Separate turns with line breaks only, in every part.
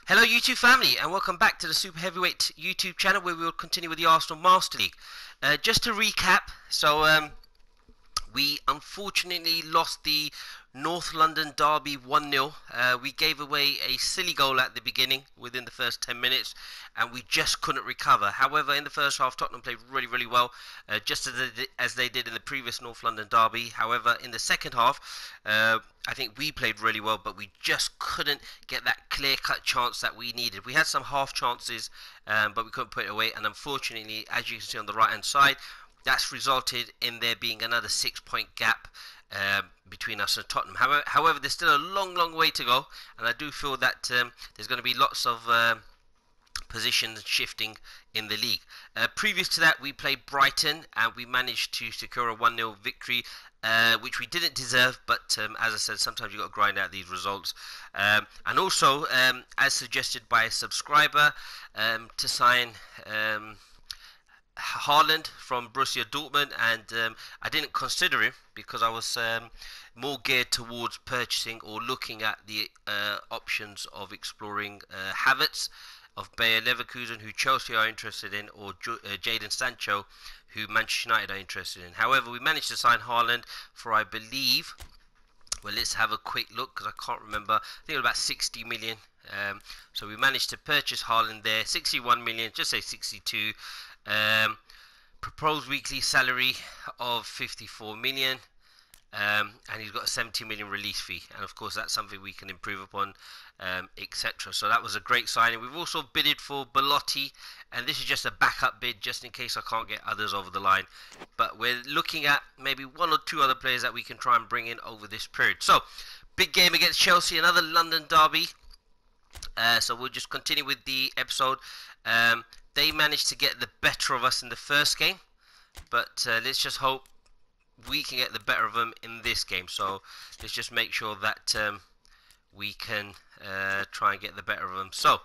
Hello YouTube family, and welcome back to the Super Heavyweight YouTube channel, where we will continue with the Arsenal Master League. Just to recap, we unfortunately lost the North London Derby 1-0. We gave away a silly goal at the beginning within the first 10 minutes, and we just couldn't recover. However, in the first half, Tottenham played really well, just as they did in the previous North London Derby. However, in the second half, I think we played really well, but we just couldn't get that clear-cut chance that we needed. We had some half chances, but we couldn't put it away, and unfortunately, as you can see on the right-hand side, that's resulted in there being another 6-point gap between us and Tottenham. However, there's still a long way to go, and I do feel that there's going to be lots of positions shifting in the league. Previous to that, we played Brighton, and we managed to secure a 1-0 victory, which we didn't deserve, but as I said, sometimes you've got to grind out these results. And also, as suggested by a subscriber, to sign Haaland from Borussia Dortmund, and I didn't consider him because I was more geared towards purchasing or looking at the options of exploring Havertz of Bayer Leverkusen, who Chelsea are interested in, or Jadon Sancho, who Manchester United are interested in. However, we managed to sign Haaland for, I believe, well, let's have a quick look because I can't remember. I think it was about 60 million. So we managed to purchase Haaland there, 61 million, just say 62. Proposed weekly salary of 54 million, and he's got a 70 million release fee, and of course that's something we can improve upon, etc. So that was a great signing. We've also bidded for Belotti, and this is just a backup bid just in case I can't get others over the line, but we're looking at maybe one or two other players that we can try and bring in over this period. So big game against Chelsea, another London derby. So we'll just continue with the episode. They managed to get the better of us in the first game, but let's just hope we can get the better of them in this game. So let's just make sure that we can try and get the better of them. So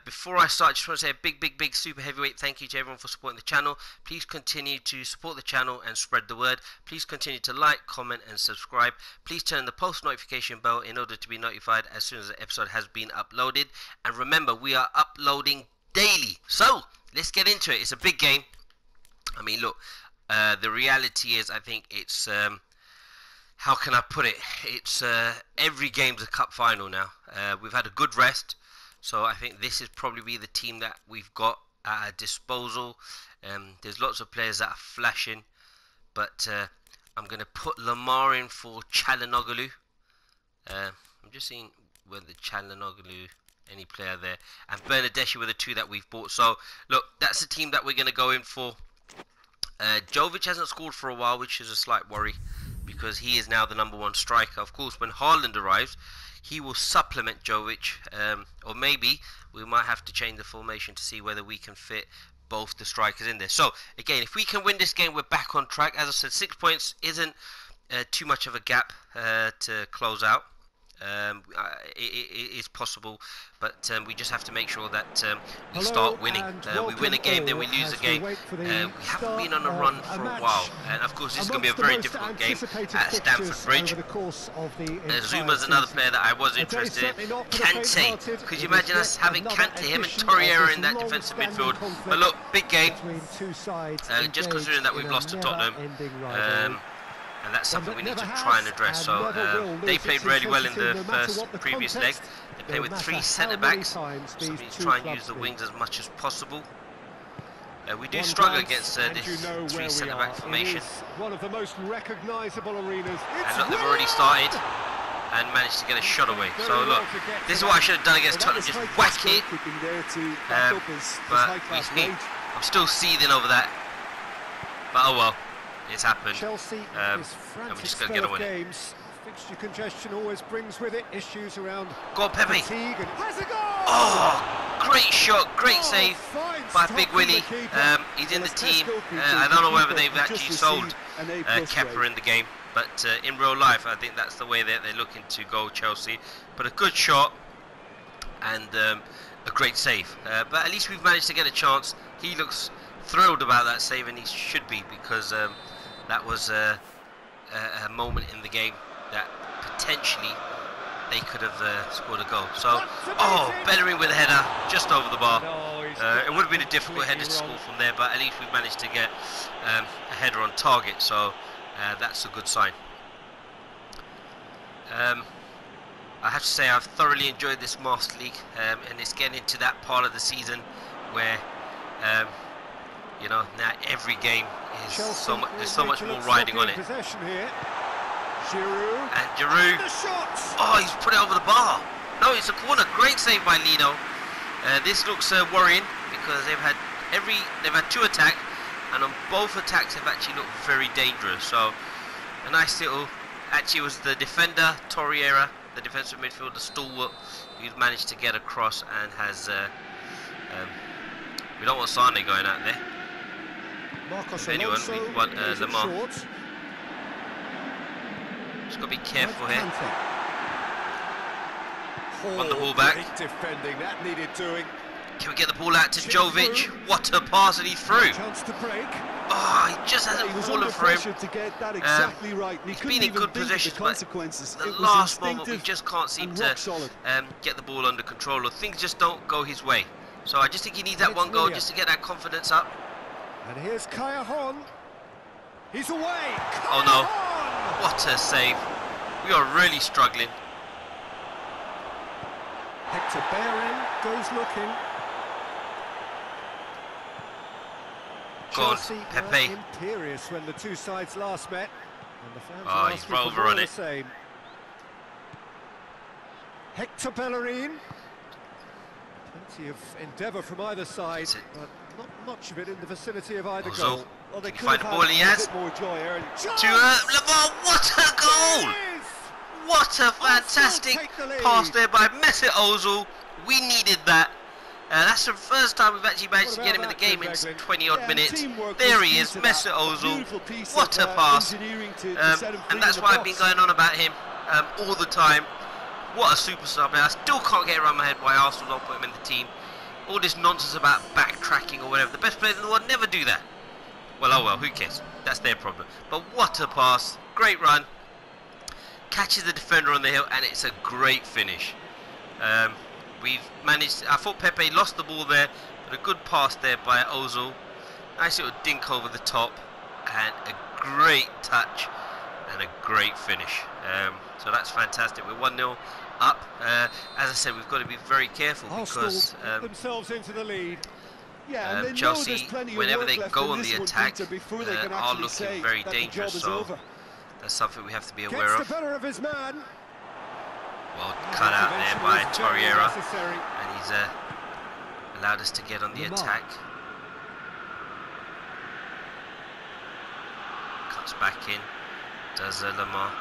before I start, I just want to say a big super heavyweight thank you to everyone for supporting the channel. Please continue to support the channel and spread the word. Please continue to like, comment and subscribe. Please turn the post notification bell in order to be notified as soon as the episode has been uploaded. And remember, we are uploading daily. So let's get into it. It's a big game. I mean, look, the reality is, I think it's how can I put it, it's every game's a cup final now. We've had a good rest, so I think this is probably the team that we've got at our disposal. There's lots of players that are flashing, but I'm going to put Lamar in for Çalhanoğlu. I'm just seeing whether Çalhanoğlu, any player there, and Bernardeschi were the two that we've bought. So look, that's the team that we're going to go in for. Jovic hasn't scored for a while, which is a slight worry because he is now the #1 striker. Of course, when Haaland arrives, he will supplement Jovic, or maybe we might have to change the formation to see whether we can fit both the strikers in there. So again, if we can win this game, we're back on track. As I said, 6 points isn't too much of a gap to close out. It is possible, but we just have to make sure that we start winning. We win a game, then we lose a game. We haven't been on a run for a while, and of course this is going to be a very difficult game at Stamford Bridge. Zuma's another player that I was interested in. Kante, could you imagine us having Kante, him and Torreira in that defensive midfield? But look, big game, just considering that we've lost to Tottenham. And that's something we need to try and address. So they played really well in the previous leg. They play with 3 centre-backs, so we need to try and use the wings as much as possible. We do struggle against this 3 centre-back formation.
One of the most recognisable arenas.
And look, they've already started and managed to get a shot away. So look, this is what I should have done against Tottenham, just whack it. But I'm still seething over that. But oh well. It's happened, and we're just going to get on with it.
Fixture congestion always brings with it issues around.
Go on, Pepe! Oh, great shot, great save by Big Willie. He's in the team. I don't know whether they've actually sold Kepa in the game, but in real life, I think that's the way that they're looking to go, Chelsea. But a good shot and a great save. But at least we've managed to get a chance. He looks thrilled about that save, and he should be, because that was a moment in the game that potentially they could have scored a goal. So, oh, Bellerin with a header just over the bar. It would have been a difficult header to score from there, but at least we managed to get a header on target, so that's a good sign. I have to say I've thoroughly enjoyed this Master League, and it's getting into that part of the season where you know, now every game is there's so much more riding on it. And Giroud, oh, he's put it over the bar. No, it's a corner. Great save by Lino. This looks worrying because they've had 2 attacks, and on both attacks they've actually looked very dangerous. So a nice little, actually it was the defender Torreira, the defensive midfielder stalwart, who's managed to get across and has we don't want Sane going out there. If anyone, we want Lamar. Just got to be careful here. Won the ball back.
Defending, that needed doing.
Can we get the ball out to Jovic? What a pass, and he's through.
Chance to break.
Oh, he just hasn't fallen for him.
To get that exactly right.
He's been in good positions, but the last moment we just can't seem to get the ball under control, or things just don't go his way. So I just think he needs that one goal just to get that confidence up.
And here's Kaya Hon. He's away.
Oh no! What a save! We are really struggling.
Hector Bellerin goes looking.
Go on,
Chelsea
Pepe.
Imperious when the two sides last met. And the fans
Oh, he's right over on it.
Same. Hector Bellerin. Plenty of endeavour from either side, but not much of it in the vicinity of either goal.
Well, they find the ball he has. To Lamar, what a goal! What a fantastic pass there by Mesut Ozil. We needed that. That's the first time we've actually managed to get him in the game in 20-odd minutes. There he is, Mesut Ozil. What a pass. And that's why I've been going on about him all the time. What a superstar, man. I still can't get around my head why Arsenal don't put him in the team. All this nonsense about backtracking or whatever. The best players in the world never do that. Well, oh well, who cares? That's their problem. But what a pass. Great run. Catches the defender on the hill, and it's a great finish. We've managed, I thought Pepe lost the ball there, but a good pass there by Ozil. Nice little dink over the top, and a great touch, and a great finish. So that's fantastic. We're 1-0 up. As I said, we've got to be very careful because
themselves into the lead.
Chelsea, whenever they go on the attack, are looking very dangerous. So that's something we have to be aware of. Well cut out there by Torreira, and he's allowed us to get on the attack. Cuts back in, does Lamar.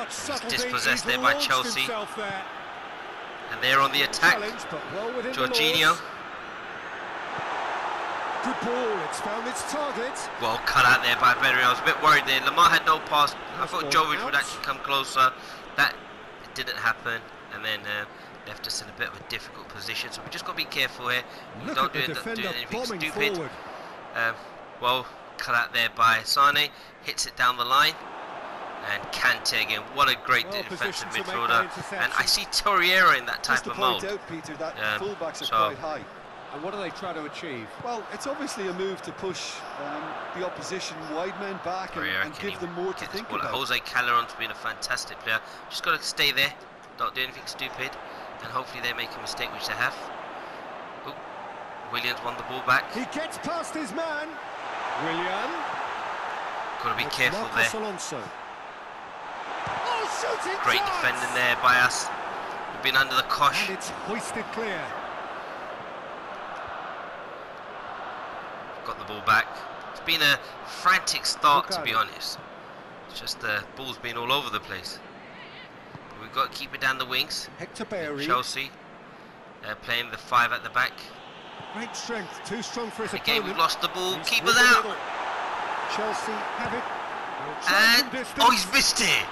He's dispossessed there by Chelsea, and they're on the attack. Jorginho.
Good ball, it's found its target.
Well cut out there by Bellerin. I was a bit worried there. Lamar had no pass. I thought Jovic would actually come closer. That didn't happen, and then left us in a bit of a difficult position. So we just got to be careful here. We don't do anything stupid. Well cut out there by Sane. Hits it down the line. And Kante again, what a great defensive midfielder. And I see Torreira in that type of mode.
Peter, that fullbacks are quite high.
And what do they try to achieve?
Well, it's obviously a move to push the opposition wide men back and give them more to think about.
Jose Calderon's been a fantastic player. Just got to stay there, don't do anything stupid, and hopefully they make a mistake, which they have. Ooh, Williams won the ball back.
He gets past his man. William.
Got to be careful there.
Alonso.
Great defending there by us. We've been under the cosh.
And it's hoisted clear.
Got the ball back. It's been a frantic start, to be honest. It's just the ball's been all over the place. But we've got to keep it down the wings.
Hector Bellerin.
Chelsea playing the 5 at the back.
Great strength, too strong for his
Again,
opponent.
we've lost the ball. Keeper's out.
Chelsea have it.
And he's missed it.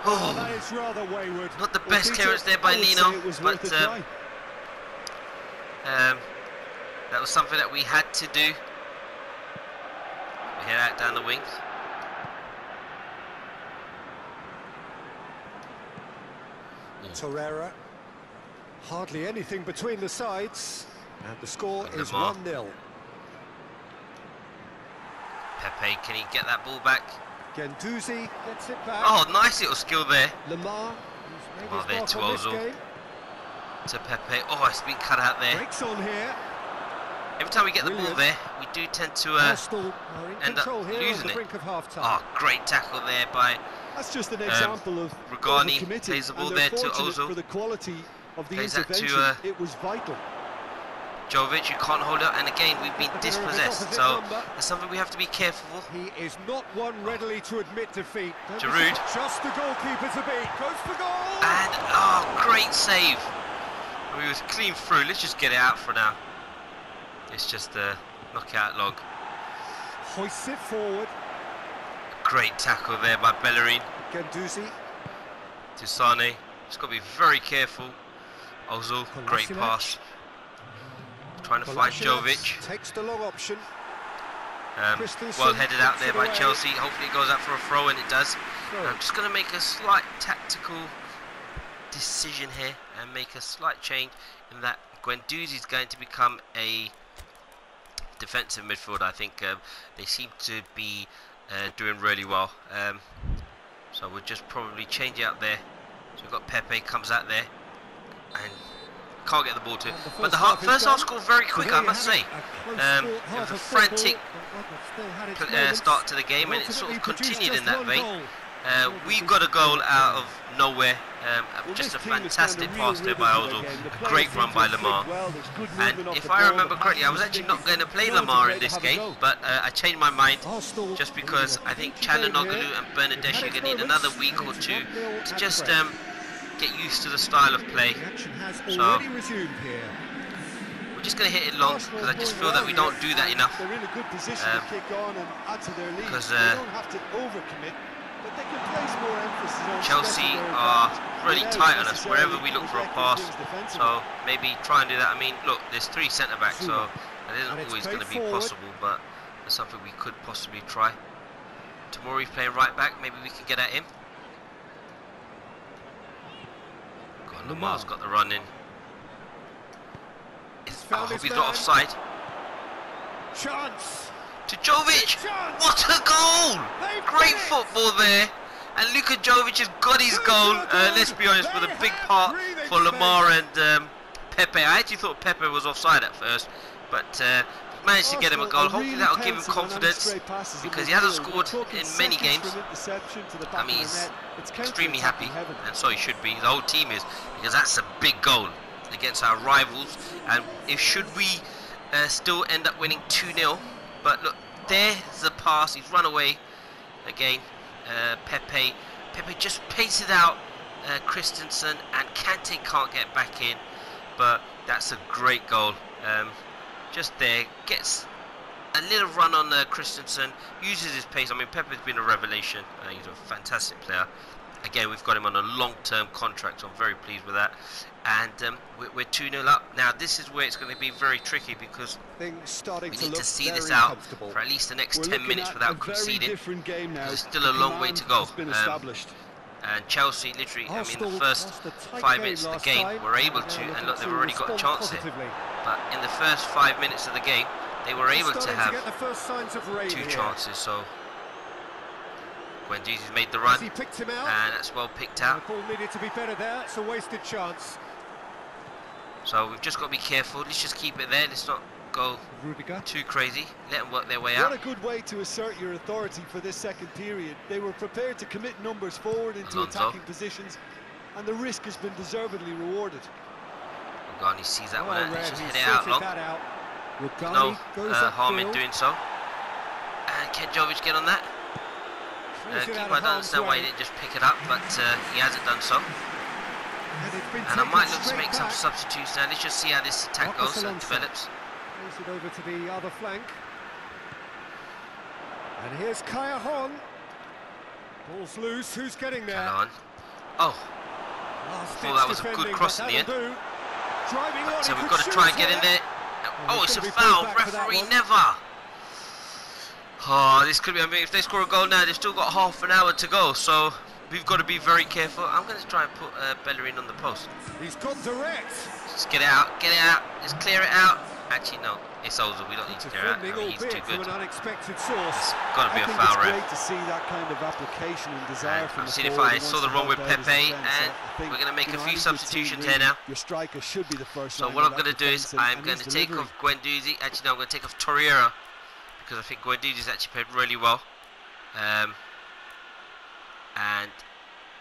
Oh, that is rather wayward.
Not the best clearance there by Lino, but that was something that we had to do. We head out down the wings.
Torreira. Hardly anything between the sides, and the score is
Lamar.
1-0.
Pepe, can he get that ball back?
Guendouzi gets it back.
Oh, nice little skill there.
Lamar,
Lamar there to Ozil. To Pepe. Oh, it's been cut out there.
Breaks on here.
Every time we get the ball there, we do tend to end up losing it. Oh, great tackle there by
That's just an example of
Regani. Plays the ball there to Ozil.
For the quality of the
Plays that
intervention,
to
it was vital.
Jovic, you can't hold it, and again we've been dispossessed, so there's something we have to be careful for.
He is not one readily to admit defeat.
Giroud.
Just the goalkeeper to beat. Goes for goal.
And great save. We was clean through. Let's just get it out for now. It's just a knockout log.
Hoists it forward.
Great tackle there by Bellerin.
Guendouzi.
To Sane. Just got to be very careful. Ozil, great pass. Trying to find Jovic.
Takes the long option.
Well headed out there by Chelsea. Hopefully it goes out for a throw, and it does. I'm just going to make a slight tactical decision here and make a slight change in that Guendouzi is going to become a defensive midfielder. I think they seem to be doing really well. So we'll just probably change it out there. So we've got Pepe comes out there and can't get the ball to. But the first half scored very quick, I must say. It was a frantic start to the game, and it sort of continued in that vein. We got a goal out of nowhere. Just a fantastic pass there by Ozil. A great run by Lamar. And if I remember correctly, I was actually not going to play Lamar in this game, but I changed my mind just because I think Çalhanoğlu and Bernardeschi are going to need another week or two to just get used to the style of play. So we're just going to hit it long because I just feel that we don't do that enough.
They're in a good position to kick on and add to their lead.
Because
they don't have to overcommit, but they can place more emphasis on
Chelsea are really tight on us wherever we look for a pass. So maybe try and do that. I mean, look, there's 3 centre backs, so that isn't always going to be possible, but it's something we could possibly try. Tomori's playing right back. Maybe we can get at him. Lamar's got the run in. I hope he's not offside.
Chance
to Jovic. What a goal! Great football there. And Luka Jovic has got his goal. Let's be honest, with a big part for Lamar and Pepe. I actually thought Pepe was offside at first, but managed to get him a goal. Hopefully that will give him confidence, because he hasn't scored in many games. I mean, he's extremely happy, and so he should be. The whole team is, because that's a big goal against our rivals. And if should we still end up winning 2-0, but look, there's the pass. He's run away again. Pepe just paces out Christensen, and Kante can't get back in. But that's a great goal. Just there, gets a little run on Christensen, uses his pace. I mean, Pepe's been a revelation. He's a fantastic player. Again, we've got him on a long-term contract, so I'm very pleased with that. And we're 2-0 up. Now, this is where it's going to be very tricky, because we need to see this out for at least the next 10 minutes without conceding. There's still a long way to go. And Chelsea, literally, I mean, the first 5 minutes of the game were able to, and look, they've already got a chance here. But in the first 5 minutes of the game, they were able to have 2 chances. So Guendouzi's made the run, and that's well picked out.
The ball needed to be better there. It's a wasted chance.
So we've just got to be careful. Let's just keep it there. Let's not go too crazy. Let them work their way out.
What a good way to assert your authority for this second period. They were prepared to commit numbers forward into attacking positions, and the risk has been deservedly rewarded.
Regani sees that one out. Let's just hit it out long. No harm in doing so. And can Jovic get on that? Keeper, I don't understand why he didn't just pick it up, but he hasn't done so. And I might look to make some substitutes now. Let's just see how this attack goes and develops.
Plays it over to the other flank. And here's Callejon. Ball's loose. Who's getting there?
Callejon. Oh, I thought that was a good cross in the end. So we've got to try and get in there. Oh, it's a foul. Referee never. Oh, this could be. I mean, if they score a goal now, they've still got half an hour to go. So we've got to be very careful. I'm going to try and put Bellerin on the post.
He's gone direct.
Just get it out, just clear it out. Actually, no, it's Ozil. We don't need to clear it out. I mean, he's too good.
From an unexpected source.
It's got to be a foul,
it's
ref.
great to see that kind of application and desire from the
I've seen if
forward
I saw the wrong with Pepe, and we're going to make a few substitutions here now.
Your striker should be the first.
So what I'm going to do is I'm going to take off Guendouzi. Actually, no, I'm going to take off Torreira because I think Guendouzi's actually played really well. And I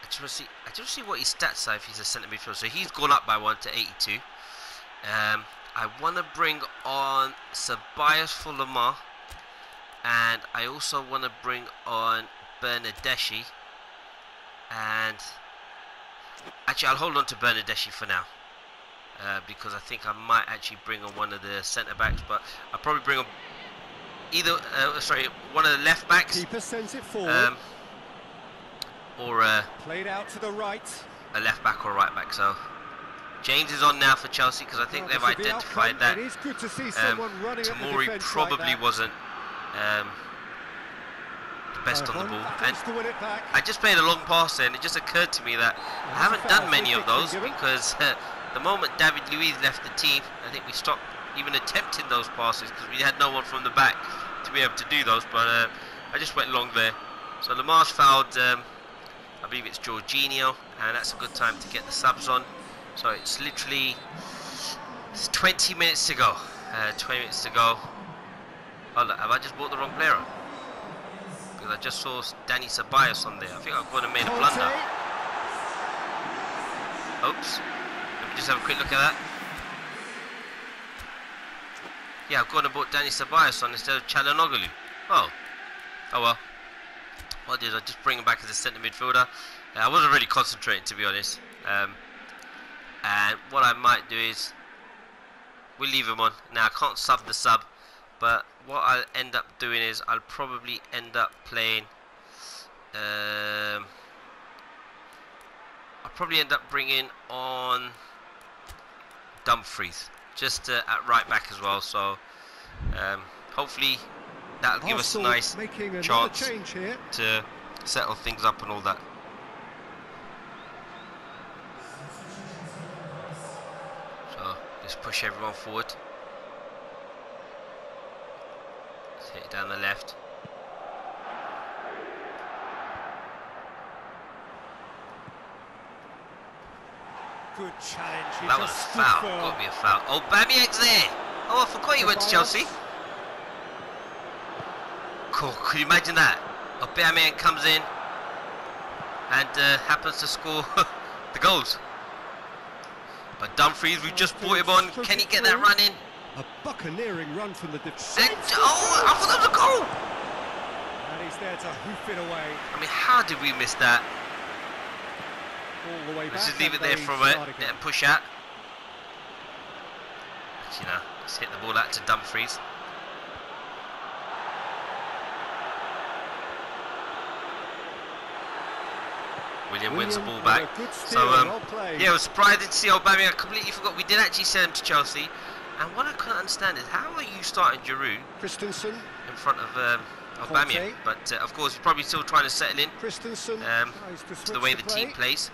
just want to see what his stats are if he's a centre midfielder. So he's gone up by 1 to 82. I want to bring on Ceballos for Lamar, and I also want to bring on Bernardeschi. And actually, I'll hold on to Bernardeschi for now because I think I might actually bring on one of the centre backs, but I'll probably bring on either one of the left backs.
Keeper sends it forward.
Or
played out to the right.
A left back or right back. So James is on now for Chelsea because I think they've identified that
it is good to see someone running
Tomori
at the
probably
like
wasn't the best on the ball. And
to win it back.
I just played a long pass there, and it just occurred to me that I haven't done many of those because the moment David Luiz left the team, I think we stopped even attempting those passes because we had no one from the back to be able to do those. But I just went long there. So Lamar's fouled. I believe it's Jorginho, and that's a good time to get the subs on. So it's literally 20 minutes to go. 20 minutes to go. Oh look, have I just bought the wrong player? Because I just saw Danny Ceballos on there. I think I've gone and made a blunder. Oops. Let me just have a quick look at that. Yeah, I've gone and bought Danny Ceballos on instead of Çalhanoğlu. Oh well. What I did, I just bring him back as a centre midfielder. I wasn't really concentrating, to be honest. And what I might do is we'll leave him on. Now I can't sub the sub, but what I'll end up doing is I'll probably end up playing. I'll probably end up bringing on Dumfries just at right back as well. So hopefully that'll give us a nice chance to settle things up and all that. So just push everyone forward. Let's hit it down the left.
Good challenge.
That was a foul. Got to be a foul. Oh, Aubameyang's there. Oh, I forgot he went to Chelsea. Cool. Could you imagine that? Aubameyang comes in and happens to score the goals. But Dumfries, we've just brought him on. Can he get that run in?
A buccaneering run from the defence.
And, oh, I thought that was a goal.
And he's there to hoof it away.
I mean, how did we miss that?
All the way back.
Let's just leave it there for a minute and push out. Actually, no. Let's hit the ball out to Dumfries. William wins the ball back. So yeah, I was surprised to see Aubameyang. I completely forgot we did actually send him to Chelsea. And what I couldn't understand is how are you starting Giroud
Christensen
in front of Aubameyang? But of course he's probably still trying to settle in to the way the team plays.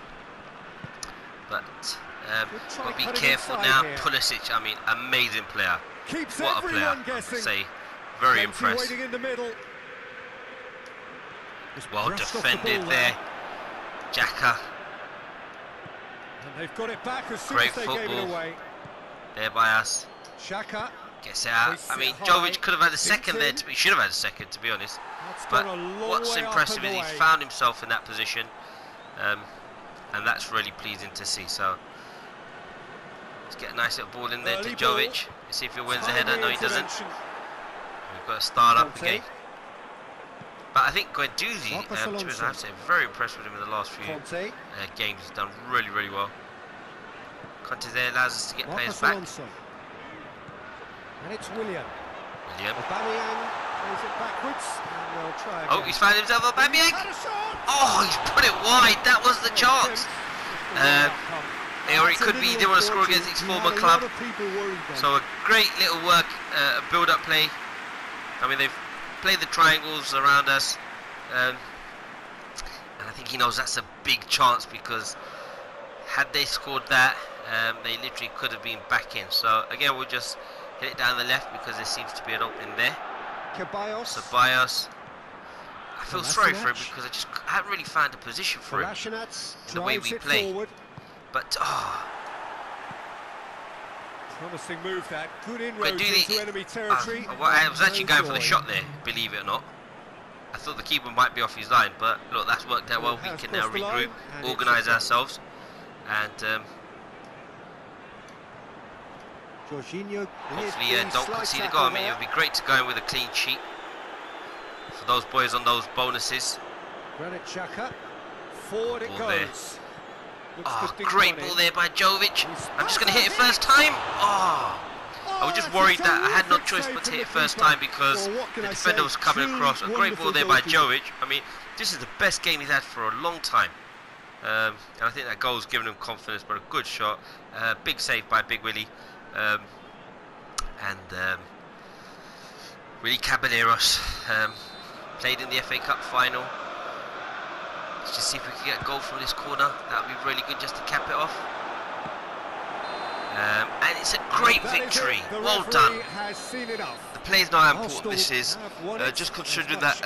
But got to be careful now. Pulisic, I mean, amazing player. What a player! I have to say, very impressed. Well defended there. Xhaka.
And they've got it back as soon
Great
as they
football.
gave it away.
There by us.
Xhaka
gets out. I mean, Jovic could have had a second there. He should have had a second, to be honest. But what's impressive is he found himself in that position, and that's really pleasing to see. So let's get a nice little ball in there to Jovic. Let's see if he wins the header. No, he doesn't. We've got to start up again. But I think Guendouzi, I have to say, very impressed with him in the last few games. He's done really, really well. Conte there allows us to get players back.
And it's William.
William.
Aubameyang plays it backwards. And they'll try again.
Oh, he's found himself Aubameyang. Oh, he's put it wide. That was the chance. Or it could be he didn't want to score against his former club. So a great little work, build-up play. I mean, they've played the triangles around us, and I think he knows that's a big chance, because had they scored that, they literally could have been back in. So again, we'll just hit it down the left because there seems to be an opening there. Ceballos. I feel sorry for him because I haven't really found a position for him in the way we play. Forward. But
promising move, that good inroads into enemy territory.
I was actually going for the shot there, believe it or not. I thought the keeper might be off his line, but look, that's worked out well. We can now regroup, organise ourselves, and hopefully don't concede a goal. I mean, it would be great to go in with a clean sheet for those boys on those bonuses.
Granit Xhaka, forward it goes.
Oh, great ball there by Jovic. I'm just going to hit it first time. Oh, I was just worried that I had no choice but to hit it first time because the defender was coming across. A great ball there by Jovic. I mean, this is the best game he's had for a long time. And I think that goal's given him confidence, but a good shot. Big save by Big Willie. Willie Caballeros played in the FA Cup final. Let's just see if we can get a goal from this corner. That would be really good just to cap it off. And it's a great victory. Well done. The players know how important this is. Just considering that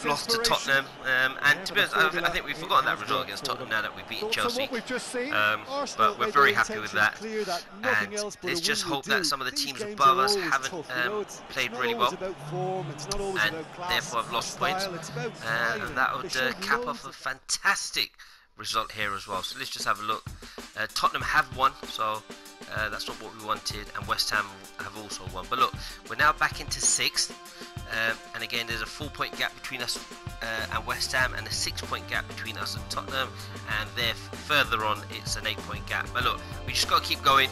lost to Tottenham. And to be honest, I think we've forgotten that result against Tottenham now that we've beaten Chelsea. But we're very happy with that. And let's just hope that some of the teams above us haven't played really well. And therefore have lost points. And that would cap off a fantastic result here as well. So let's just have a look. Tottenham have won, so that's not what we wanted, and West Ham have also won. But look, we're now back into 6th, and again there's a 4-point gap between us and West Ham, and a 6-point gap between us and Tottenham, and there further on it's an 8-point gap. But look, we just got to keep going.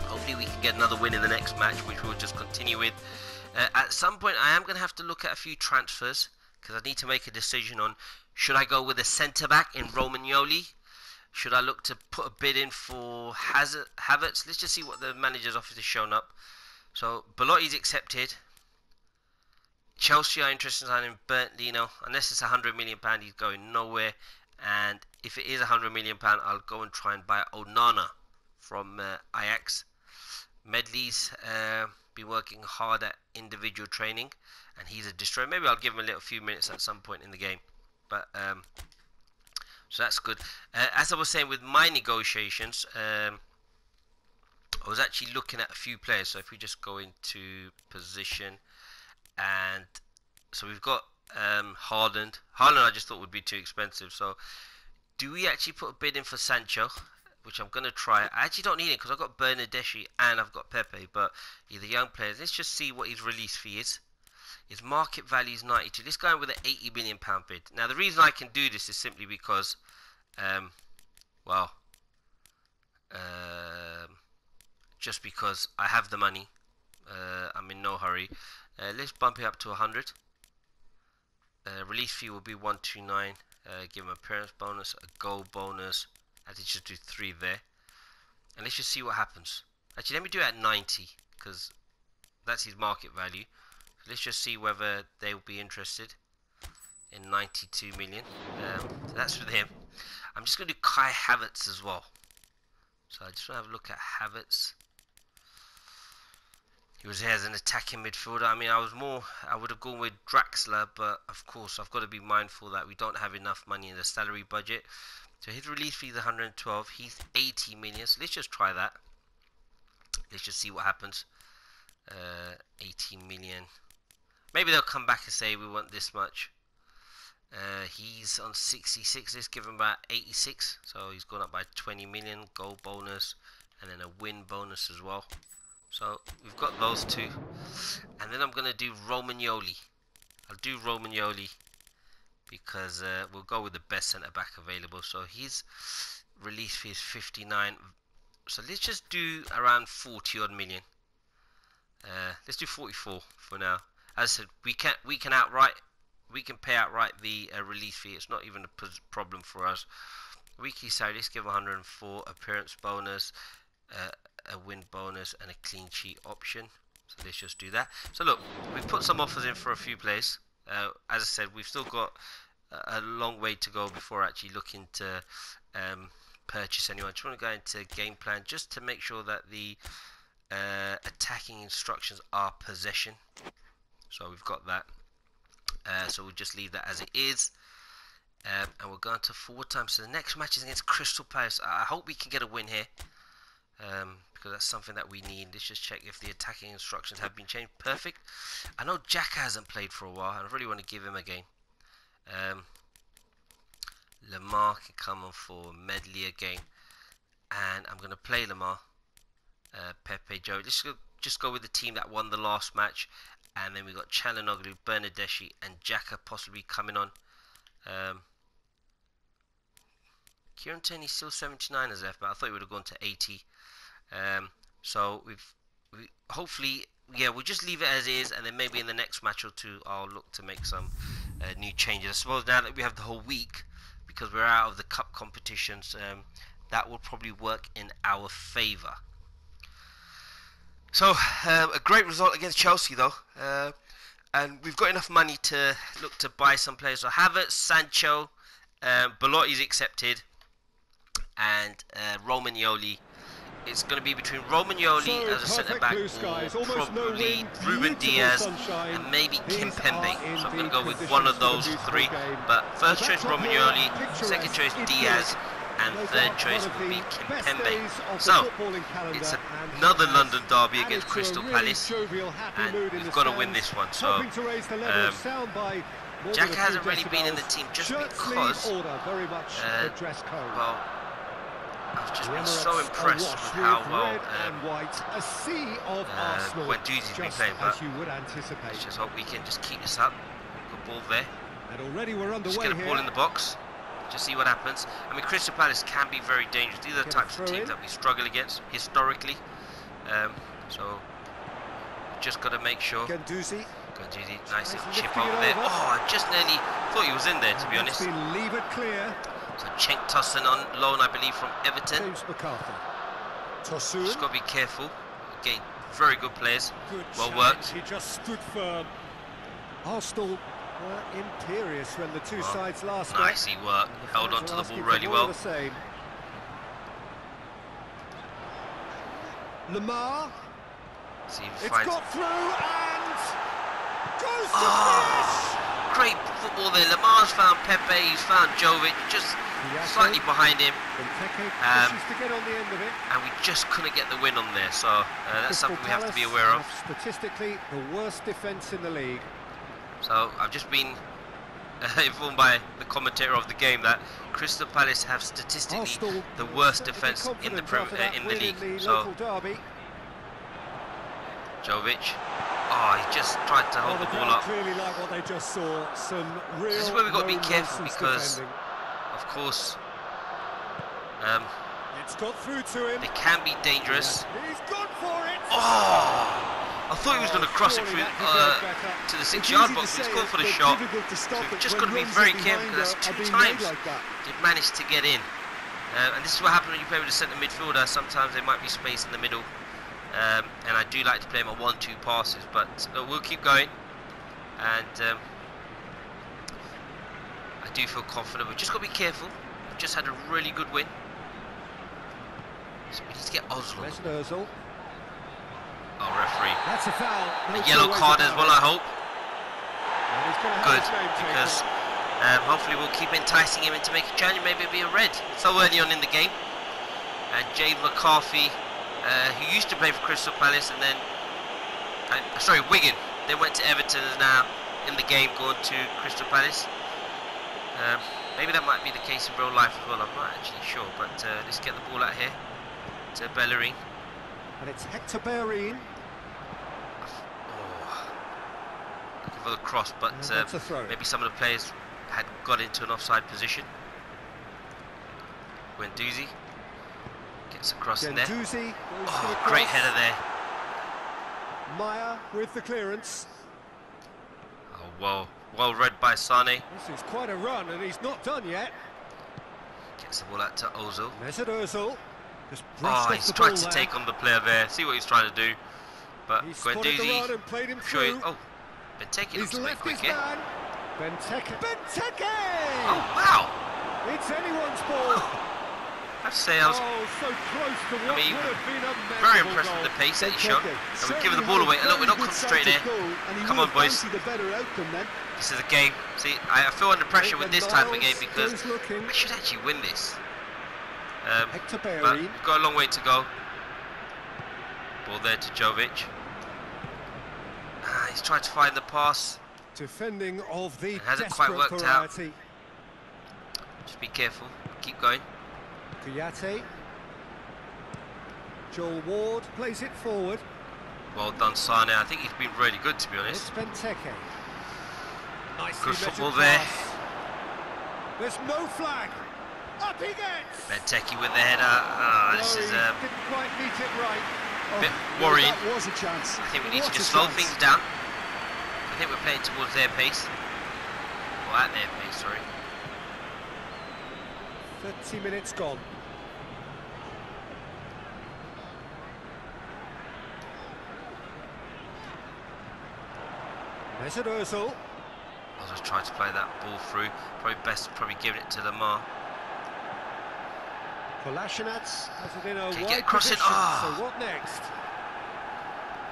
Hopefully we can get another win in the next match, which we'll just continue with. At some point I am going to have to look at a few transfers, because I need to make a decision on, should I go with a centre-back in Romagnoli? Should I look to put a bid in for Havertz? Let's just see what the manager's office has shown up. So, Belotti's accepted. Chelsea are interested in signing Bernd Leno. Unless it's £100 million, he's going nowhere. And if it is £100 million, I'll go and try and buy Onana from Ajax. Medley's been working hard at individual training, and he's a destroyer. Maybe I'll give him a few minutes at some point in the game. But so that's good. As I was saying with my negotiations, I was actually looking at a few players. So if we just go into position, and so we've got Haaland. Haaland I just thought would be too expensive. So do we actually put a bid in for Sancho, which I'm going to try. I actually don't need it because I've got Bernardeschi and I've got Pepe, but he's a young player. Let's just see what his release fee is. His market value is 92. Let's go in with an £80 million bid. Now, the reason I can do this is simply because, just because I have the money. I'm in no hurry. Let's bump it up to 100. Release fee will be 129. Give him appearance bonus, a goal bonus. I think just do 3 there. And let's just see what happens. Actually, let me do it at 90 because that's his market value. Let's just see whether they will be interested in 92 million. So that's for them. I'm just going to do Kai Havertz as well. So I just want to have a look at Havertz. He was here as an attacking midfielder. I mean, I would have gone with Draxler, but of course I've got to be mindful that we don't have enough money in the salary budget. So his release fee is 112. He's 80 million. So let's just try that. Let's just see what happens. 18 million. Maybe they'll come back and say we want this much. He's on 66. Let's give him about 86. So he's gone up by 20 million. Goal bonus. And then a win bonus as well. So we've got those two. And then I'm going to do Romagnoli. I'll do Romagnoli because we'll go with the best centre-back available. So his release fee is 59. So let's just do around 40 odd million. Let's do 44 for now. As I said, we can pay outright the release fee. It's not even a problem for us. Weekly salary, let's give 104. Appearance bonus, a win bonus, and a clean sheet option. So let's just do that. So look, we've put some offers in for a few players. As I said, we've still got a long way to go before actually looking to purchase anyone. I just want to go into game plan just to make sure that the attacking instructions are possession. So we've got that. So we'll just leave that as it is. And we're going to forward time. So the next match is against Crystal Palace. I hope we can get a win here. Because that's something that we need. Let's just check if the attacking instructions have been changed. Perfect. I know Jack hasn't played for a while, and I really want to give him a game. Lamar can come on for Medley again, and I'm going to play Lamar, Pepe, Joe. Let's just go with the team that won the last match, and then we got Çalhanoğlu, Bernardeschi, and Xhaka possibly coming on. Kieran Tierney's still 79 as left, but I thought he would have gone to 80. So we hopefully, yeah, we'll just leave it as is, and then maybe in the next match or two I'll look to make some new changes. I suppose now that we have the whole week, because we're out of the cup competitions, that will probably work in our favour. So a great result against Chelsea though, and we've got enough money to look to buy some players. So Havertz, Sancho, Belotti's accepted, and Romagnoli. It's going to be between Romagnoli as a centre-back or probably Ruben Diaz and maybe Kimpembe. So I'm going to go with one of those three. But first choice Romagnoli, second choice Diaz, and third choice would be Kimpembe. So it's another London derby against Crystal Palace, and we've got to win this one. So Jack hasn't really been in the team just because, well, I've just been so impressed with how well Guendouzi's been playing, but let's just hope we can just keep this up. Good ball there. Just get a ball in the box. Just see what happens. I mean, Crystal Palace can be very dangerous. These are the types of teams that we struggle against historically. So we've just got to make sure. Guendouzi, nice little chip over there. Oh, I just nearly thought he was in there, to be honest. So Cenk Tosun on loan, I believe, from Everton. Just got to be careful. Again, very good players. Well worked.
He just stood firm. Arsenal were imperious when the two sides last met.
Nicely worked. Held on to the ball really well.
Lamar.
See if
It's got through and goes to finish.
Great football there. Lamar's found Pepe, he's found Jovic, just slightly behind him,
to get on the end of it.
and we just couldn't get the win on there. So that's something we have to be aware of.
Statistically, the worst defence in the league.
So I've just been informed by the commentator of the game that Crystal Palace have statistically the worst defence in the league. So Jovic. Oh, he just tried to hold the ball up.
Really like what they just saw.
This is where we've got to be careful because, of course,
it's got through to him.
they can be dangerous.
He's gone for it.
Oh, I thought he was going to cross it through to the 6-yard box. He's gone for the shot. So we've just got to be very careful because that's 2 times they've managed to get in. And this is what happens when you play with a centre midfielder. Sometimes there might be space in the middle. And I do like to play my 1-2 passes, but we'll keep going. And I do feel confident. We've just got to be careful. We've just had a really good win. So we need to get Oslo. Oh, referee.
That's a foul.
A yellow card as well, I hope. Good, because hopefully we'll keep enticing him into making January. Maybe it'll be a red. So early on in the game. And Jade McCarthy, who used to play for Crystal Palace, and then Wigan. They went to Everton, and now in the game going to Crystal Palace. Maybe that might be the case in real life as well. I'm not actually sure, but let's get the ball out here to Bellerin.
And it's Hector Bellerin.
Looking for the cross, but maybe some of the players had got into an offside position. Guendouzi gets across in there. Oh, great header there.
Maya with the clearance.
Oh, well read by Sane.
This is quite a run, and he's not done yet.
Gets the ball out to Ozil.
Mesut Ozil.
He's tried to take on the player there. See what he's trying to do. But Guendouzi,
been taking
been taking him a bit quick here.
Benteke!
Oh, wow!
It's anyone's ball.
I have to say, I was
So close to what would have been a
very
memorable
impressed
goal.
with the pace that he showed. And we're giving the
Certainly
ball away.
had a
Look, we're not
very good
concentrating
sight
there.
of goal, and he
Come
would
on,
have
boys.
fancied a better outcome then.
This is a game. See, I feel under pressure with this type of game because
Goes looking.
I should actually win this.
Hector
But
Bellerin.
we've got a long way to go. Ball there to Jovic. He's tried to find the pass.
Defending of the
It hasn't quite
desperate
worked out.
variety.
Just be careful. Keep going.
Kouyaté. Joel Ward plays it forward.
Well done, Sane. I think he's been really good, to be honest.
It's Benteke. Nicely
Good
measured
football there.
pass. There's no flag. Up he gets.
Benteke with the header. This
No,
is
he didn't quite meet it right.
a bit
Well,
worrying.
that was a chance.
I think we need
What
to just
a
slow
chance.
things down. I think we're playing towards their pace. Or at their pace, sorry.
30 minutes gone. Mesut Ozil.
I'll just try to play that ball through. Probably giving it to Lamar.
Kolasinac has it in a
Okay,
wide
get crossing.
position.
Ah.
So what next?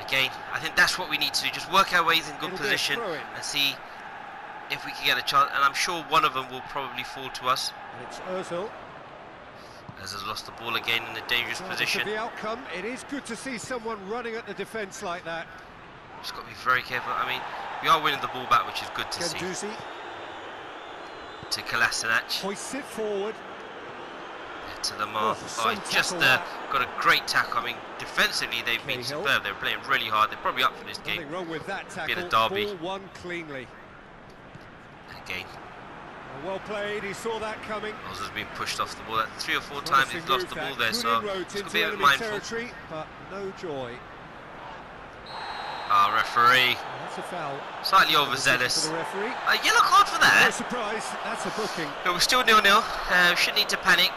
Again, I think that's what we need to do. Just work our ways in good
It'll be a
position
throw-in.
and see if we can get a chance. And I'm sure one of them will probably fall to us.
And it's Ozil.
As has lost the ball again in a dangerous
Regardless
position.
of the outcome, it is good to see someone running at the defence like that.
Just got to be very careful. I mean, we are winning the ball back, which is good to see.
Guendouzi
To Kolasinac.
hoists it forward.
To Lamar.
some
He's just
tackle that.
got a great tackle. I mean, defensively they've been
Cahill.
superb. They're playing really hard. They're probably up for this game.
Nothing wrong with that tackle.
Bit of derby.
Ball won cleanly.
Again,
Well played, he saw that coming.
Ozil's been pushed off the ball. 3 or 4 times he's lost the ball there, so
inroads
he's got to
into
be a bit
enemy
mindful.
territory, but no joy.
Referee,
That's a foul.
slightly
For
overzealous.
the referee.
A yellow card for
No
that.
surprise, that's a booking.
But we're still 0-0. Shouldn't need to panic.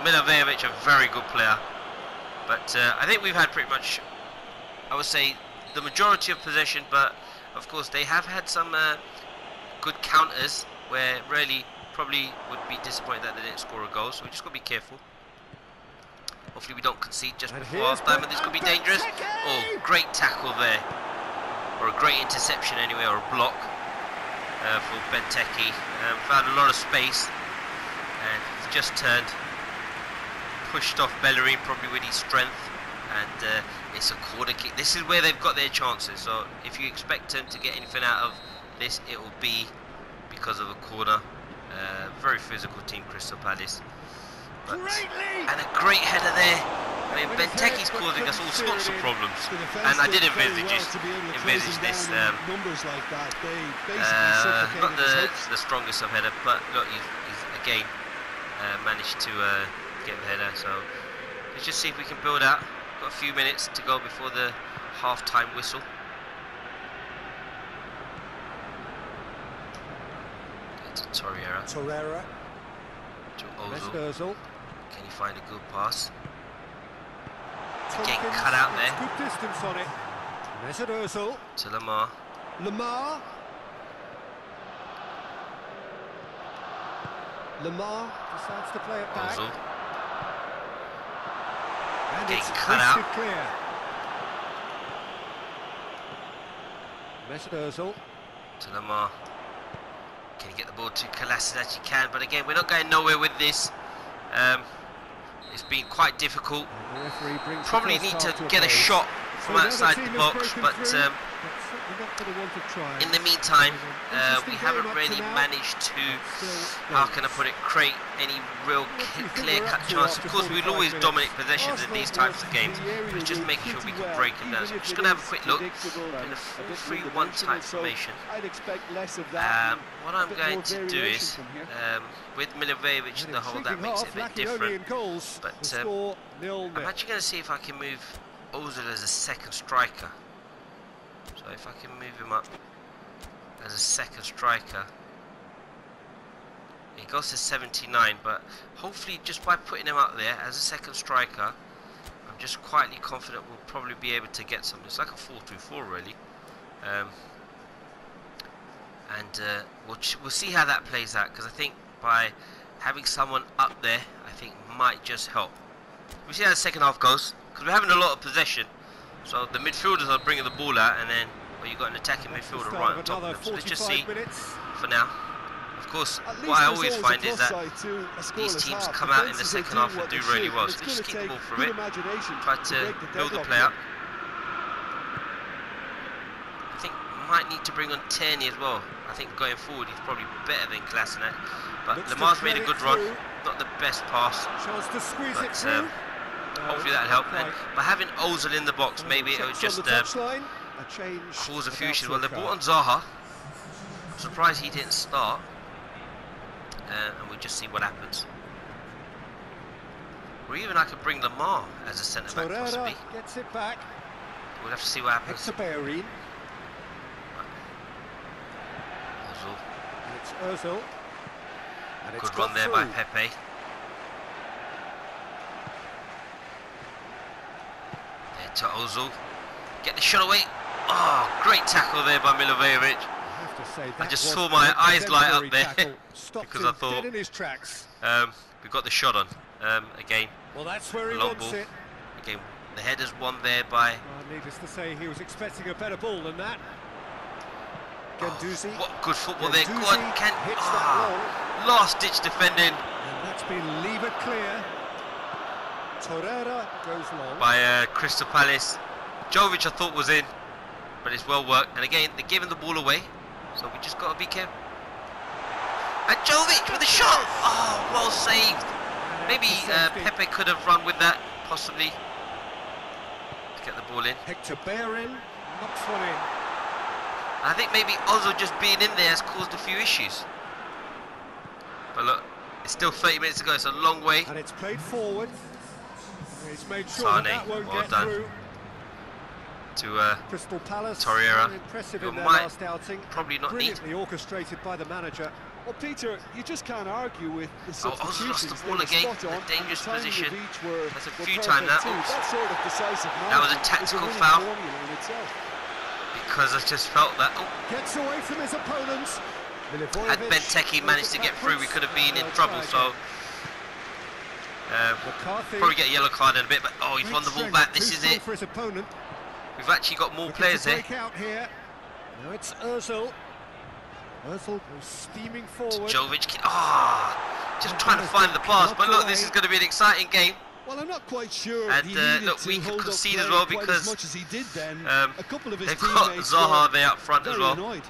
Milivojevic, a very good player. But I think we've had pretty much, I would say, the majority of possession. But of course, they have had some good counters where really probably would be disappointed that they didn't score a goal. So we just got to be careful. Hopefully we don't concede just
And
before
here's
half time, and this could be dangerous.
Benteke!
Oh, great tackle there. Or a great interception anyway, or a block for Benteke. Found a lot of space, and he's just turned. Pushed off Bellerin probably with his strength, and it's a corner kick. This is where they've got their chances, so if you expect them to get anything out of this, it will be because of a corner. Very physical team, Crystal Palace. But, and a great header there. I mean, Benteke's causing us all sorts of problems,
The defence
and I
did
did
very
envisage
well to be able to close him
this.
down in numbers like that. They basically
Not
suffocated his hopes.
the strongest of header, but look, he's again managed to get the header. So let's just see if we can build out. Got a few minutes to go before the half-time whistle. Get to Torreira.
Torreira.
To
Mesut
Ozil.
Ozil.
Can you find a good pass?
Tompkins
cut out
gets
there.
good distance on it. Mesut Ozil.
To Lamar.
Lamar. Lamar decides to play it back.
Ozil.
And
Getting
it's
cut
hoisted
out.
clear. Mesut Ozil.
To Lamar. Can you get the ball to Kolasinac? You can, but again, we're not going nowhere with this. It's been quite difficult.
And the referee brings the
Probably
first
need
half
to
a
get a
close.
shot
So
from
another
outside
team
the
has
box,
broken
but
through, certainly not for the want of trying.
in the meantime,
Interesting
we
game
haven't
up to
really
now.
managed to,
Still
how can I put it, create any real
What do you think
clear-cut
we're up to
chance.
after
Of course, we'll
45
always
minutes?
dominate possessions in
Arsenal
these types of
was
games,
the area
but just
doing
making sure we
pretty
can
well,
break them down. So
even
I'm just
if
going to
it
have a
is
quick look
predictable
in
and
a
a bit
4-3-1
one-dimensional,
type
so
formation.
I'd expect less of that.
What
a
I'm
bit
going
more
to do
variation
is,
from here.
with Milivojevic in the hole, that makes it a bit
lacking only
different.
in goals.
But,
The score 0-0.
I'm actually going to see if I can move Ozil as a second striker. So if I can move him up as a second striker, he goes to 79, but hopefully just by putting him up there as a second striker, I'm just quietly confident we'll probably be able to get something. It's like a 4-2-4 really. and we'll see how that plays out, because I think by having someone up there, I think might just help. We see how the second half goes, because we're having a lot of possession, so the midfielders are bringing the ball out, and then you've got an attacking midfielder right on top of them. So let's just see for now. Of course, what I always find is that these teams come out in the second half and do really well, so just keep the ball from it, try to build the play up. I think might need to bring on Tierney as well. I think going forward he's probably better than Kolasinac, but Lamar's made a good run, not the best pass, but hopefully that'll help. And by having Ozil in the box, maybe it would just cause a few issues. Well, they brought on Zaha. I'm surprised he didn't start, and we'll just see what happens. Or even I could bring Lamar as a centre back possibly.
Gets it back.
We'll have to see what happens.
Ozil. It's Ozil. And
good run there by Pepe. There to Ozil. Get the shot away. Oh, great tackle there by Milivojevic. I just saw my eyes light up there because I thought we've got the shot on again.
Well, that's where he
long
wants
ball.
it.
Again, the header's won there by.
Needless to say, he was expecting a better ball than that.
What good football there. Go on, last-ditch defending.
And that's been levered clear. Torreira goes long.
By Crystal Palace. Jovic I thought was in, but it's well worked. And again, they're giving the ball away, so we just got to be careful. And Jovic with a shot! Oh, well saved. Maybe Pepe could have run with that, possibly. Let's get the ball in.
Hector Bellerin knocks one in.
I think maybe Ozil just being in there has caused a few issues. But look, it's still 30 minutes to go, it's a long way.
And it's played forward. He's made sure that won't
well
get
done.
Through.
To
Crystal Palace,
Torreira,
impressive
who
in their
might
last outing.
Probably not need.
Brilliantly orchestrated by the manager.
Well, Peter, you just can't argue with the substitutions.
Ozil lost the ball again, a dangerous position. That's a few times that.
Sort of decisive
that was a tactical foul. Because I just felt that.
Gets away from his opponents.
Had Benteke managed to get through, we could have been in trouble. So probably get a yellow card in a bit. But he's won the ball back. This is it.
For his opponent.
We've actually got more players there.
Out here. Now it's Ozil. Ozil goes steaming forward.
Jovic. Just trying to find the pass. But look, this is going to be an exciting game.
Well, I'm not quite sure.
And look, we could concede as well because
much as he did then, a couple of his
they've got Zaha there up front as well.
Annoyed.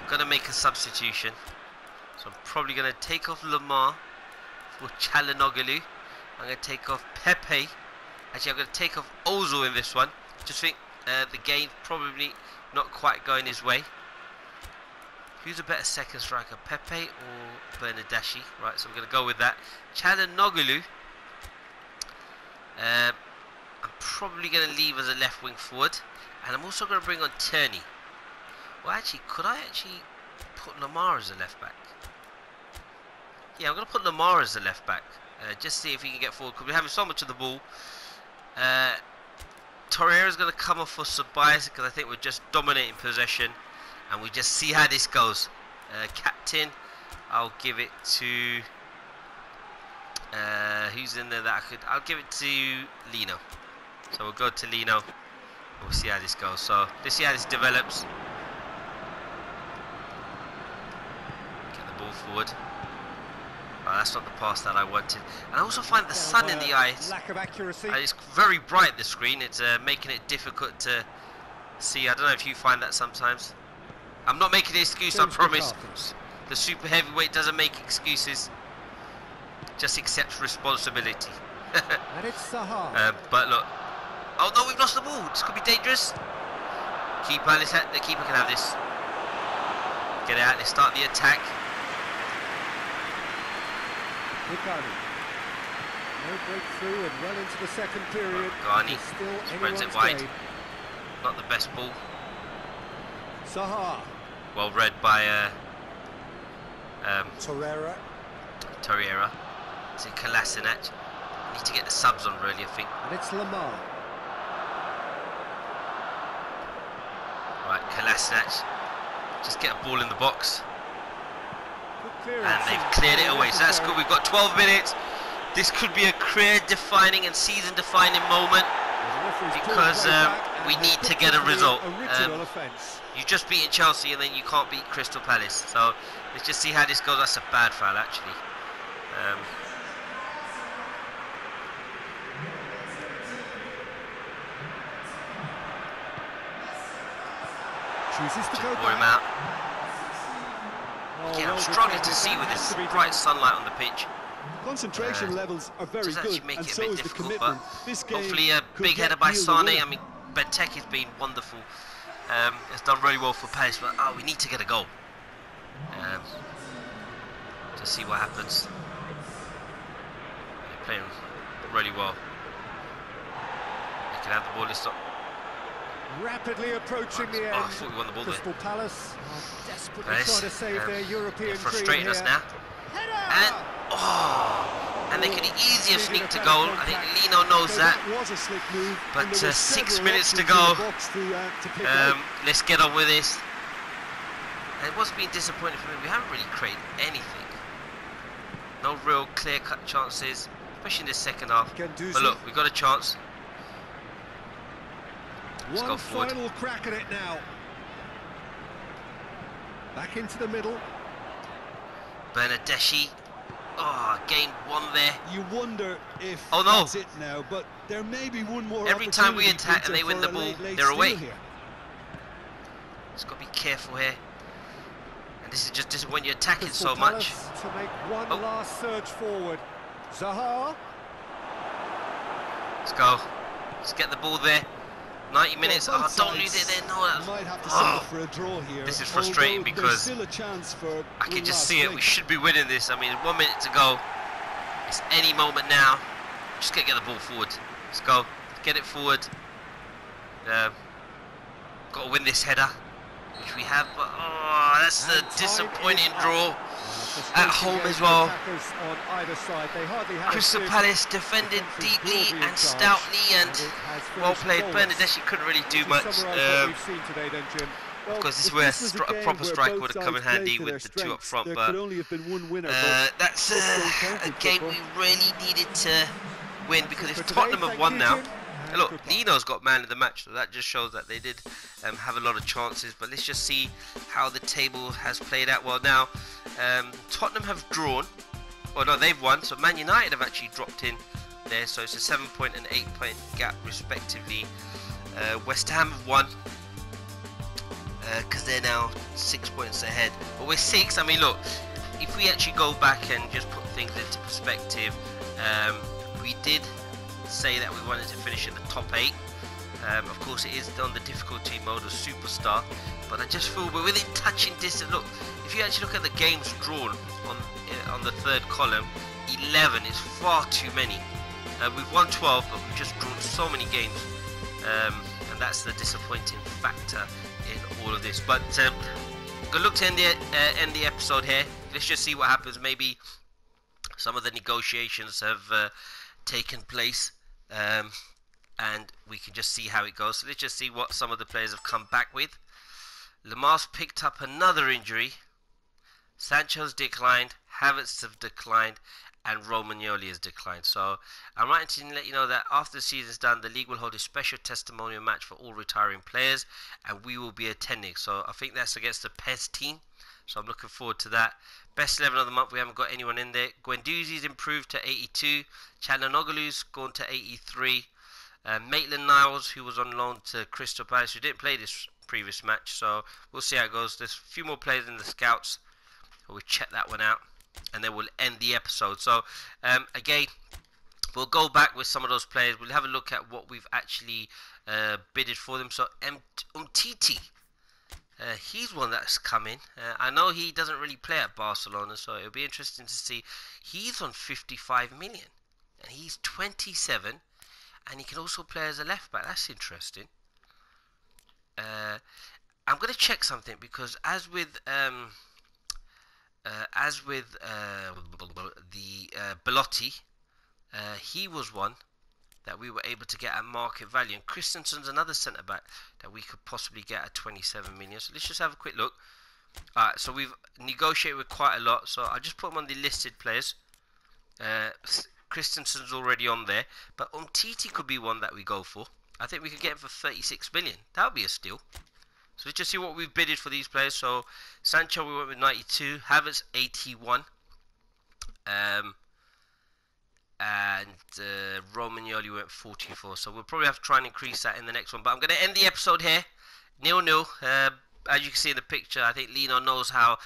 I'm going to make a substitution. So I'm probably going to take off Lamar for Çalhanoğlu. I'm going to take off Pepe. Actually, I'm going to take off Ozil in this one. Just think the game probably not quite going his way. Who's a better second striker, Pepe or Bernardeschi? Right, so I'm going to go with that. Çalhanoğlu. I'm probably going to leave as a left wing forward. And I'm also going to bring on Tierney. Well, actually, could I actually put Lamar as a left back? Yeah, I'm going to put Lamar as a left back. Just see if he can get forward, because we're having so much of the ball. Torreira is going to come off for Ceballos, because I think we're just dominating possession. And we just see how this goes. Captain, I'll give it to... who's in there that I could... I'll give it to Lino. So we'll go to Lino. And we'll see how this goes. So let's see how this develops. Get the ball forward. Oh, that's not the pass that I wanted. And I also find the sun in the eyes.
Lack of accuracy.
It's very bright, the screen. It's making it difficult to see. I don't know if you find that sometimes. I'm not making an excuse, I promise. The super heavyweight doesn't make excuses. Just accepts responsibility.
And it's Zaha.
But look. Oh no, we've lost the ball. This could be dangerous. Keeper, the keeper can have this. Get it out, let's start the attack.
No breakthrough and well into the second period.
Garni spreads it wide. Not the best ball.
Zaha.
Well read by
Torreira.
It's in Kolasinac. Need to get the subs on really, I think.
And it's Lamar.
Right, Kolasinac just get a ball in the box.
Good
And they've cleared it away, so that's good. We've got 12 minutes. This could be a career-defining and season-defining moment because we need to get a result. You've just beaten Chelsea and then you can't beat Crystal Palace. So let's just see how this goes. That's a bad foul, actually.
Chooses to go
Bore him
back.
out. Again, I'm struggling to see with this bright sunlight on the pitch.
Concentration levels are very good,
make
and
it a
so
bit
is the
difficult,
commitment.
but
This game
hopefully a
could
big
get
header by
Neil the
Sane.
winner.
I mean, Benteke has been wonderful. It's done really well for Palace, but we need to get a goal. To see what happens. They're playing really well. They can have the ball. It's not.
Rapidly approaching the end.
I thought we won the ball there.
Crystal Palace are desperately
Palace,
trying to save their European
they're frustrating
dream
us
here.
now. And they could easier sneak to goal. I think Lino knows that.
Was a slick move,
But
and there were
6
several
minutes to
options in
go.
the box to pick out.
Let's get on with this. And what's been disappointing for me, we haven't really created anything. No real clear-cut chances, especially in the second half.
Guendouzi.
But look, we've got a chance. Let's go
One
forward.
final crack at it now. Back into the middle.
Bernardeschi. Gained one there.
You wonder if
Oh, no.
that's it now, but there may be one more
Every time we
opportunity,
attack and they
Peter,
win
for
the
a
ball,
late
they're
steal
away.
here.
Just got to be careful here. And this is when you're attacking
Crystal
so much.
Palace to make one
Oh.
last surge forward. Zaha.
Let's go. Let's get the ball there. 90 minutes.
Well, both
Don't lose
sides
it there. No, that's.
might have to settle for a draw here.
This is frustrating
although
because
there's still a chance for
I can
one
just
last
see it.
break.
We should be winning this. I mean, 1 minute to go. It's any moment now. Just gotta get the ball forward. Let's go. Get it forward. Got to win this header, which we have. But that's the
And time
disappointing
is up.
draw at home as well.
Attackers on either side. They hardly have a
Crystal
clear-
Palace defended deeply
broadly in
and
charge,
stoutly and
it has
well
finished
played.
goalless.
Bernardeschi couldn't really do
To
much.
summarise what we've seen today then, Jim.
Well,
Of course, this is
if
where
was a game
proper
where
striker
both
would have come in
sides
handy
played to
with
their
the two up
strengths,
front,
there
but
could only have been one winner, but
that's
football
a
county
game we
football.
really needed to win because if
For today,
Tottenham have
thank
won
you,
now,
Jim, and
look,
goodbye.
Lino's got man of the match, so that just shows that they did have a lot of chances. But let's just see how the table has played out. Well, now Tottenham have drawn. Well, no, they've won. So Man United have actually dropped in there. So it's a 7-point and 8-point gap, respectively. West Ham have won because they're now 6 points ahead. But we're 6. I mean, look, if we actually go back and just put things into perspective, we did say that we wanted to finish in the top 8. Of course, it is on the difficulty mode of Superstar, but I just feel we're within touching distance. Look, if you actually look at the games drawn on the third column, 11 is far too many. We've won 12, but we've just drawn so many games, and that's the disappointing factor in all of this. But good look to end the episode here. Let's just see what happens. Maybe some of the negotiations have taken place. And we can just see how it goes. So let's just see what some of the players have come back with. Lamar's picked up another injury. Sancho's declined. Havertz have declined. And Romagnoli has declined. So I'm writing to let you know that after the season's done, the league will hold a special testimonial match for all retiring players. And we will be attending. So I think that's against the PES team. So I'm looking forward to that. Best 11 of the month, we haven't got anyone in there. Guendouzi's improved to 82. Çalhanoğlu's gone to 83. Maitland-Niles, who was on loan to Crystal Palace, who didn't play this previous match, so we'll see how it goes. There's a few more players in the scouts, so we'll check that one out, and then we'll end the episode. So again, we'll go back with some of those players. We'll have a look at what we've actually bidded for them. So Umtiti, he's one that's come in. I know he doesn't really play at Barcelona, so it'll be interesting to see. He's on 55 million, and he's 27. And he can also play as a left back. That's interesting. I'm going to check something because as with the Belotti, he was one that we were able to get at market value. And Christensen's another centre-back that we could possibly get at 27 million. So let's just have a quick look. Alright, so we've negotiated with quite a lot. So I'll just put them on the listed players. Christensen's already on there. But Umtiti could be one that we go for. I think we could get him for 36 million. That would be a steal. So let's just see what we've bidded for these players. So Sancho we went with 92. Havertz 81. And Romagnoli went 44. So we'll probably have to try and increase that in the next one. But I'm going to end the episode here. 0-0. As you can see in the picture, I think Lino knows how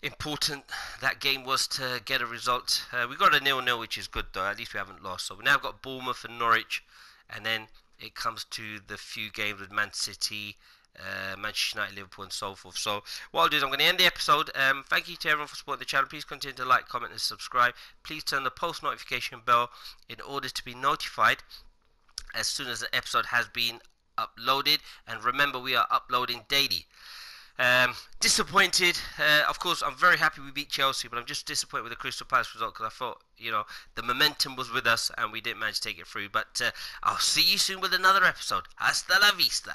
important that game was to get a result. We got a 0-0, which is good though. At least we haven't lost. So we now got Bournemouth and Norwich, and then it comes to the few games with Man City, Manchester United, Liverpool, and so forth. So what I'll do is I'm going to end the episode. Thank you to everyone for supporting the channel. Please continue to like, comment, and subscribe. Please turn the post notification bell in order to be notified as soon as the episode has been uploaded. And remember, we are uploading daily. Disappointed. Of course, I'm very happy we beat Chelsea, but I'm just disappointed with the Crystal Palace result because I thought, the momentum was with us and we didn't manage to take it through. But I'll see you soon with another episode. Hasta la vista.